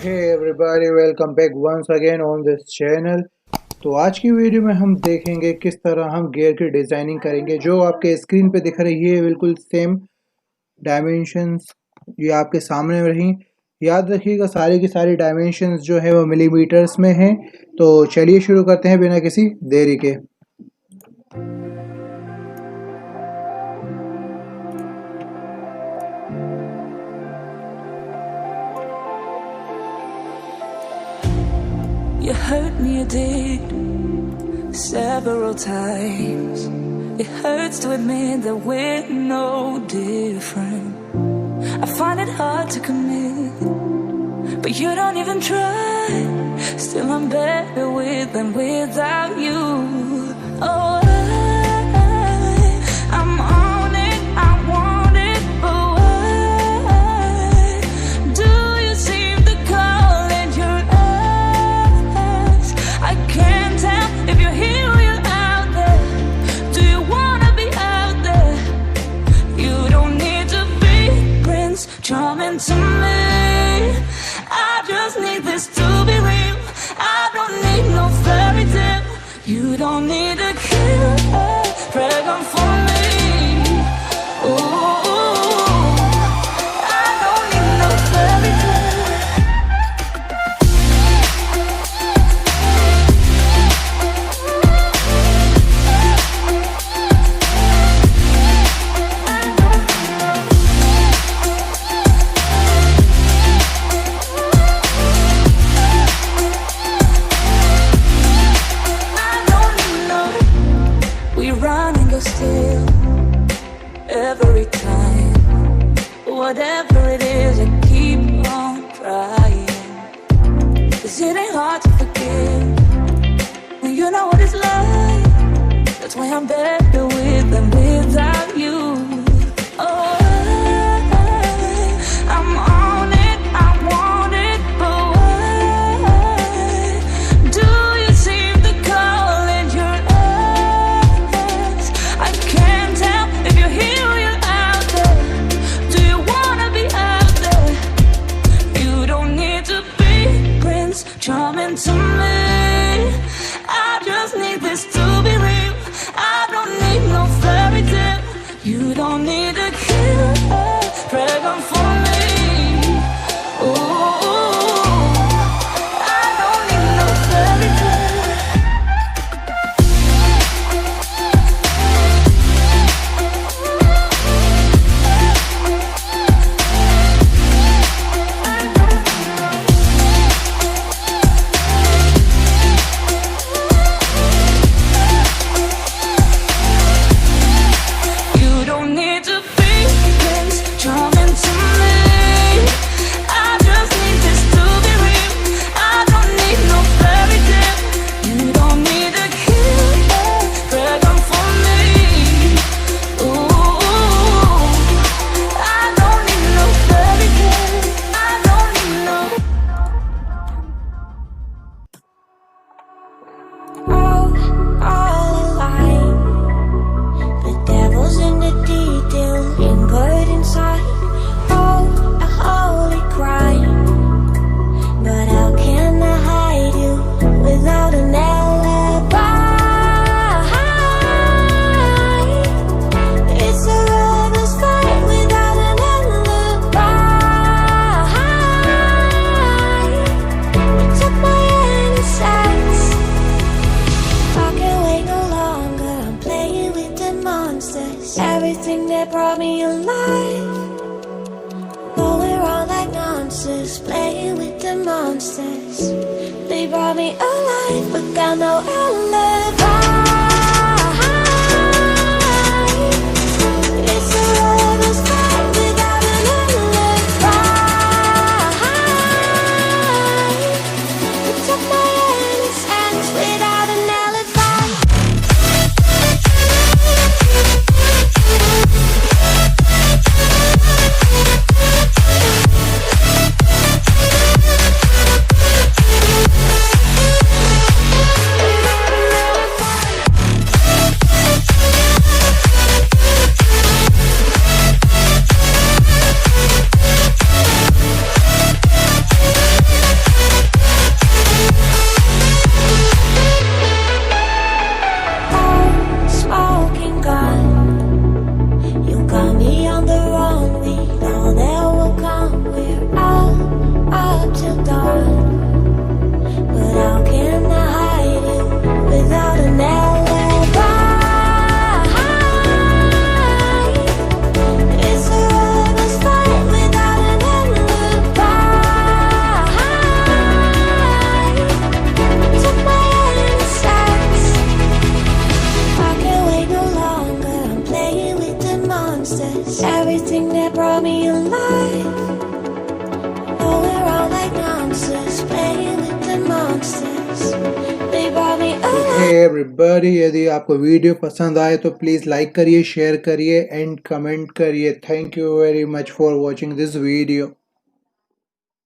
Hey everybody, welcome back once again on this channel। तो आज की वीडियो में हम देखेंगे किस तरह हम गियर की डिज़ाइनिंग करेंगे। जो आपके स्क्रीन पे दिख रही है बिल्कुल सेम डायमेंशंस ये आपके सामने रही। याद रखिएगा सारी की सारी डायमेंशंस जो है वो मिलीमीटर्स में हैं। तो चलिए शुरू करते हैं बिना किसी देरी के। You hurt me, you did, several times. It hurts to admit that we're no different. I find it hard to commit, but you don't even try. Still I'm better with than without you. Oh, I'm on it, I want it, but why do you seem to call it your eyes? I can't tell if you're here or you're out there. Do you wanna be out there? You don't need to be Prince Charming to me. I just need this to be real. I don't need no fairy tale. You don't need a killer pregnant for me. Ooh, I don't need no fairy tale. We run and go still every time. Whatever it is, I keep on trying. 'Cause it ain't hard to forgive when you know what it's like. That's why I'm better with than without you. Oh, I'm on it, I want it, but why do you seem to call it your eyes? I can't tell if you're here or you're out there. Do you wanna be out there? You don't need to be Prince Charming to me. I just need this to be real. I don't need no fairy tale. You don't need a killer pregnant for me. Ooh, I don't need no fairy tale. You don't need to be Prince Charming to me. I just need this to be real. I don't need no fairy tale. You don't need a killer pregnant for me. Ooh, I don't need no fairy tale. I don't need no. All alive. The devil's in the detail, lingered inside. Oh, a holy crime. But how can I hide you without an alibi? It's a lover's fight without an alibi. You took my innocence. I can't wait no longer. I'm playing with the monsters. Everything that brought me alive, going wrong like nonsense. Playing with the monsters. They brought me alive, but got no alibi. It's a lover's fight without an alibi. You took my innocence without an alibi. everything that brought me alive. Rolling around like monsters, playing with the monsters. They brought me alive. Hey everybody, यदि आपको video पसंद आए तो please like करिए, share करिए and comment करिए। Thank you very much for watching this video.